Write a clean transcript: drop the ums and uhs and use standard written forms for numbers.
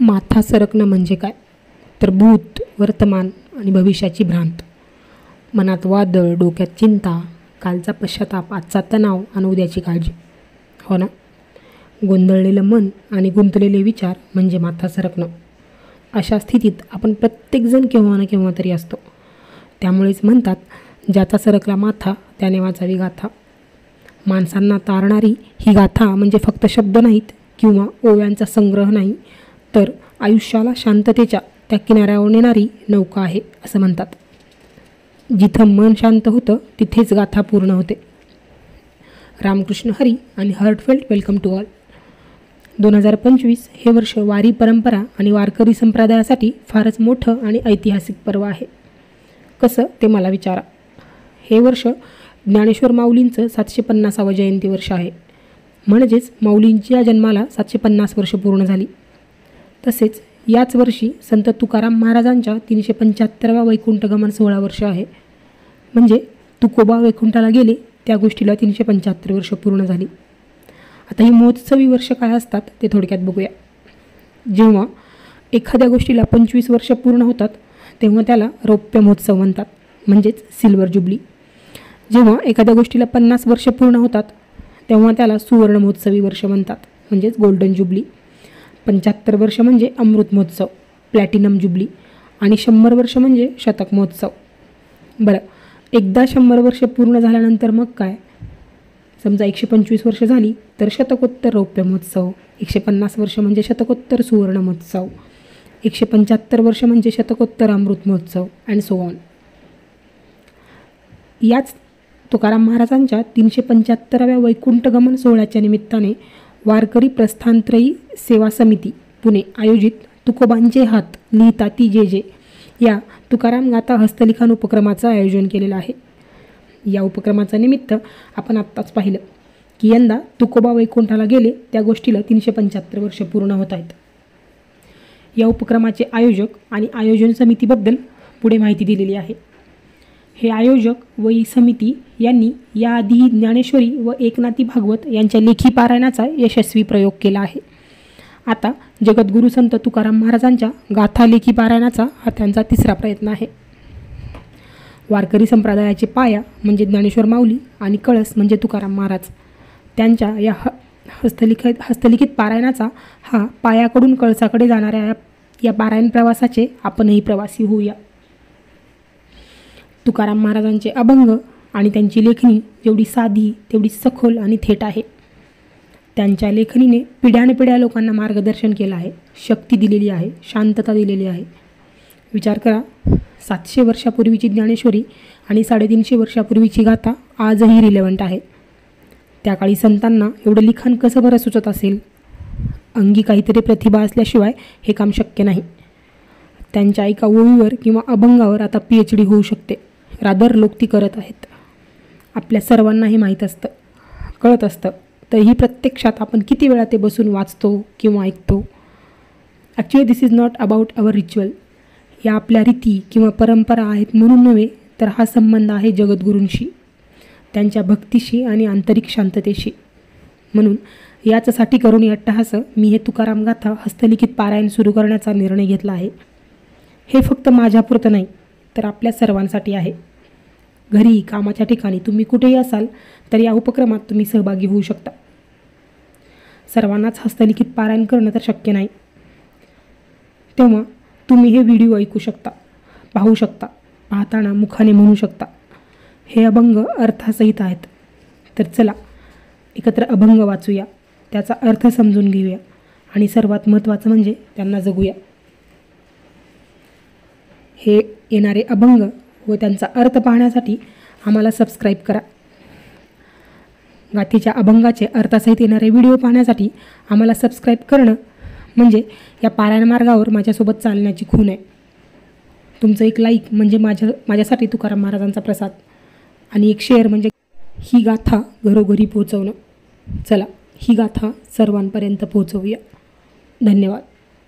माथा सरकणं म्हणजे काय? तर भूत, वर्तमान आणि भविष्याची भ्रांत. मनात वादळ, डोक्यात चिंता, कालचा पश्चाताप, आजचा तणाव आणि उद्याची काळजी. हो ना? गोंधळलेलं मन आणि गुंतलेले विचार म्हणजे माथा सरकणं. अशा स्थितीत आपण प्रत्येकजण केव्हा ना केव्हा तरी असतो. त्यामुळेच म्हणतात, ज्याचा सरकला माथा त्याने वाचावी गाथा. माणसांना तारणारी ही गाथा म्हणजे फक्त शब्द नाहीत किंवा ओव्यांचा संग्रह नाही, तर आयुष्याला शांततेच्या त्या किनाऱ्यावर नेणारी नौका आहे असं म्हणतात. जिथं मन शांत होतं तिथेच गाथा पूर्ण होते. रामकृष्ण हरी आणि हार्टफेल्ट वेलकम टू ऑल. 2025 हे वर्ष वारी परंपरा आणि वारकरी संप्रदायासाठी फारच मोठं आणि ऐतिहासिक पर्व आहे. कसं ते मला विचारा. हे वर्ष ज्ञानेश्वर माऊलींचं 750वं जयंती वर्ष आहे. म्हणजेच माऊलींच्या जन्माला 750 वर्ष पूर्ण झाली. तसेच याच वर्षी संत तुकाराम महाराजांच्या 375व्या वैकुंठगमन सोहळा वर्ष आहे. म्हणजे तुकोबा वैकुंठाला गेले त्या गोष्टीला 375 वर्ष पूर्ण झाली. आता ही महोत्सवी वर्ष काय असतात ते थोडक्यात बघूया. जेव्हा एखाद्या गोष्टीला 25 वर्ष पूर्ण होतात तेव्हा त्याला रौप्य महोत्सव म्हणतात, म्हणजेच सिल्वर जुबली. जेव्हा एखाद्या गोष्टीला 50 वर्ष पूर्ण होतात तेव्हा त्याला सुवर्ण महोत्सवी वर्ष म्हणतात, म्हणजेच गोल्डन जुबली. 75 वर्ष म्हणजे अमृत महोत्सव, प्लॅटिनम जुबली. आणि 100 वर्ष म्हणजे शतक महोत्सव. बरं, एकदा 100 वर्ष पूर्ण झाल्यानंतर मग काय? समजा 125 वर्ष झाली तर शतकोत्तर रौप्य महोत्सव, 150 वर्ष म्हणजे शतकोत्तर सुवर्ण महोत्सव, 175 वर्ष म्हणजे शतकोत्तर Amrit Mahotsav and so on. याच तुकाराम महाराजांच्या 375व्या वैकुंठगमन सोहळ्याच्या निमित्ताने वारकरी प्रस्थानत्रयी सेवा समिती पुणे आयोजित तुकोबांचे हात लिहिता ती जे जे या तुकाराम गाथा हस्तलिखन उपक्रमाचं आयोजन केलेलं आहे. या उपक्रमाचं निमित्त आपण आत्ताच पाहिलं की यंदा तुकोबा वैकुंठाला गेले त्या गोष्टीला 375 वर्ष पूर्ण होत आहेत. या उपक्रमाचे आयोजक आणि आयोजन समितीबद्दल पुढे माहिती दिलेली आहे. हे आयोजक व ही समिती यांनी याआधी ज्ञानेश्वरी व एकनाथी भागवत यांच्या लेखी पारायणाचा यशस्वी प्रयोग केला आहे. आता जगद्गुरू संत तुकाराम महाराजांच्या गाथा लेखी पारायणाचा हा त्यांचा तिसरा प्रयत्न आहे. वारकरी संप्रदायाचे पाया म्हणजे ज्ञानेश्वर माऊली आणि कळस म्हणजे तुकाराम महाराज. त्यांच्या या हस्तलिखित पारायणाचा हा पायाकडून कळसाकडे जाणाऱ्या या पारायण प्रवासाचे आपणही प्रवासी होऊया. तुकाराम महाराजांचे अभंग आणि त्यांची लेखणी जेवढी साधी तेवढी सखोल आणि थेट आहे. त्यांच्या लेखणीने पिढ्यानपिढ्या लोकांना मार्गदर्शन केलं आहे, शक्ती दिलेली आहे, शांतता दिलेली आहे. विचार करा, 700 वर्षापूर्वीची ज्ञानेश्वरी आणि 350 वर्षापूर्वीची गाथा आजही रिलेव्हंट आहे. त्या काळी संतांना एवढं लिखाण कसं बरं सुचत असेल? अंगी काहीतरी प्रतिभा असल्याशिवाय हे काम शक्य नाही. त्यांच्या एका ओळीवर किंवा अभंगावर आता PhD होऊ शकते. रादर लोक ती करत आहेत. आपल्या सर्वांना हे माहीत असतं, कळत असतं, तरीही प्रत्यक्षात आपण किती वेळा ते बसून वाचतो किंवा ऐकतो. Actually this is not about our ritual. या आपल्या रीती किंवा परंपरा आहेत म्हणून नव्हे, तर हा संबंध आहे जगद्गुरूंशी, त्यांच्या भक्तीशी आणि आंतरिक शांततेशी. म्हणून याच्यासाठी करून अट्टहास मी हे तुकाराम गाथा हस्तलिखित पारायण सुरू करण्याचा निर्णय घेतला आहे. हे फक्त माझ्यापुरतं नाही, तर आपल्या सर्वांसाठी आहे. घरी, कामाच्या ठिकाणी, तुम्ही कुठेही असाल तर या उपक्रमात तुम्ही सहभागी होऊ शकता. सर्वांनाच हस्तलिखित पारायण करणं तर शक्य नाही. तेव्हा तुम्ही हे व्हिडिओ ऐकू शकता, पाहू शकता, पाहताना मुखाने म्हणू शकता. हे अभंग अर्थासहित आहेत. तर चला एकत्र अभंग वाचूया, त्याचा अर्थ समजून घेऊया आणि सर्वात महत्त्वाचं म्हणजे त्यांना जगूया. हे येणारे अभंग व त्यांचा अर्थ पाहण्यासाठी आम्हाला सबस्क्राईब करा. गाथेच्या अभंगाचे अर्थासहित येणारे व्हिडिओ पाहण्यासाठी आम्हाला सबस्क्राईब करणं म्हणजे या पारायण मार्गावर माझ्यासोबत चालण्याची खूण आहे. तुमचं एक लाईक म्हणजे माझ्यासाठी तुकाराम महाराजांचा प्रसाद आणि एक शेअर म्हणजे ही गाथा घरोघरी पोहोचवणं. चला ही गाथा सर्वांपर्यंत पोहोचवूया. धन्यवाद.